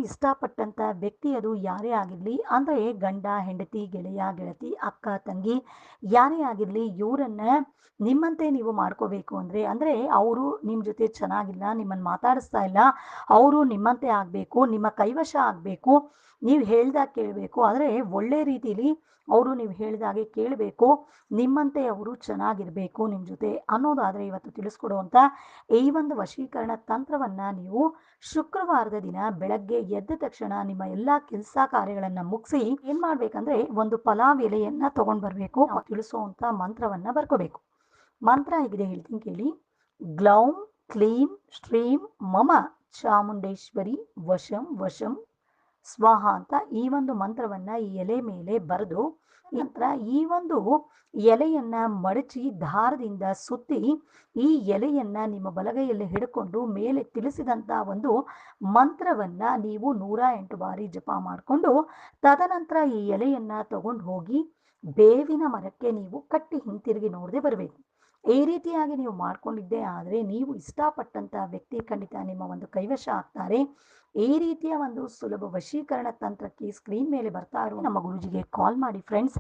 ಇಷ್ಟಪಟ್ಟಂತ ವ್ಯಕ್ತಿ ಅದು ಯಾರೇ ಆಗಿರಲಿ, ಅಂದ್ರೆ ಗಂಡ, ಹೆಂಡತಿ, ಗೆಳೆಯ, ಗೆಳತಿ, ಅಕ್ಕ, ತಂಗಿ ಯಾರೇ ಆಗಿರಲಿ, ಇವರನ್ನ ನಿಮ್ಮಂತೆ ನೀವು ಮಾಡ್ಕೋಬೇಕು ಅಂದ್ರೆ ಅವರು ನಿಮ್ಮ ಜೊತೆ ಚೆನ್ನಾಗಿಲ್ಲ, ನಿಮ್ಮನ್ನು ಮಾತಾಡಿಸ್ತಾ ಇಲ್ಲ, ಅವರು ನಿಮ್ಮಂತೆ ಆಗಬೇಕು, ನಿಮ್ಮ ಕೈವಶ ಆಗಬೇಕು, ನೀವು ಹೇಳ್ದಾಗ ಕೇಳಬೇಕು, ಆದರೆ ಒಳ್ಳೆ ರೀತಿಲಿ ಅವರು ನೀವು ಹೇಳಿದಾಗೆ ಕೇಳಬೇಕು, ನಿಮ್ಮಂತೆ ಅವರು ಚೆನ್ನಾಗಿರಬೇಕು ನಿಮ್ಮ ಜೊತೆ ಅನ್ನೋದಾದರೆ ಇವತ್ತು ತಿಳಿಸ್ಕೊಡುವಂಥ ಈ ಒಂದು ವಶೀಕರಣ ತಂತ್ರವನ್ನು ನೀವು ಶುಕ್ರವಾರದ ದಿನ ಬೆಳಗ್ಗೆ ಎದ್ದ ತಕ್ಷಣ ನಿಮ್ಮ ಎಲ್ಲ ಕೆಲಸ ಕಾರ್ಯಗಳನ್ನು ಮುಗಿಸಿ ಏನು ಮಾಡಬೇಕಂದ್ರೆ ಒಂದು ಪಲಾವ್ ಎಲೆಯನ್ನು ತಗೊಂಡು ಬರಬೇಕು. ನಾವು ತಿಳಿಸುವಂಥ ಮಂತ್ರವನ್ನು ಬರ್ಕೋಬೇಕು. ಮಂತ್ರ ಹೇಗಿದೆ ಹೇಳ್ತೀನಿ ಕೇಳಿ. ಗ್ಲೌಂ ಕ್ಲೀಂ ಶ್ರೀಂ ಮಮ ಚಾಮುಂಡೇಶ್ವರಿ ವಶಂ ವಶಂ ಸ್ವಾಹ ಅಂತ ಈ ಒಂದು ಮಂತ್ರವನ್ನ ಈ ಎಲೆ ಮೇಲೆ ಬರೆದು ನಂತರ ಈ ಒಂದು ಎಲೆಯನ್ನ ಮಡಚಿ ದಾರದಿಂದ ಸುತ್ತಿ ಈ ಎಲೆಯನ್ನ ನಿಮ್ಮ ಬಲಗೈಯಲ್ಲಿ ಹಿಡ್ಕೊಂಡು ಮೇಲೆ ತಿಳಿಸಿದಂತ ಒಂದು ಮಂತ್ರವನ್ನ ನೀವು 108 ಬಾರಿ ಜಪ ಮಾಡಿಕೊಂಡು ತದನಂತರ ಈ ಎಲೆಯನ್ನ ತಗೊಂಡು ಹೋಗಿ ಬೇವಿನ ಮರಕ್ಕೆ ನೀವು ಕಟ್ಟಿ ಹಿಂತಿರುಗಿ ನೋಡದೆ ಬರಬೇಕು. ಈ ರೀತಿಯಾಗಿ ನೀವು ಮಾಡ್ಕೊಂಡಿದ್ದೇ ಆದರೆ ನೀವು ಇಷ್ಟಪಟ್ಟಂತ ವ್ಯಕ್ತಿ ಖಂಡಿತ ನಿಮ್ಮ ಒಂದು ಕೈವಶ ಆಗ್ತಾರೆ. ಈ ರೀತಿಯ ಒಂದು ಸುಲಭ ವಶೀಕರಣ ತಂತ್ರಕ್ಕೆ ಸ್ಕ್ರೀನ್ ಮೇಲೆ ಬರ್ತಾ ಇರುವ ನಮ್ಮ ಗುರುಜಿಗೆ ಕಾಲ್ ಮಾಡಿ ಫ್ರೆಂಡ್ಸ್.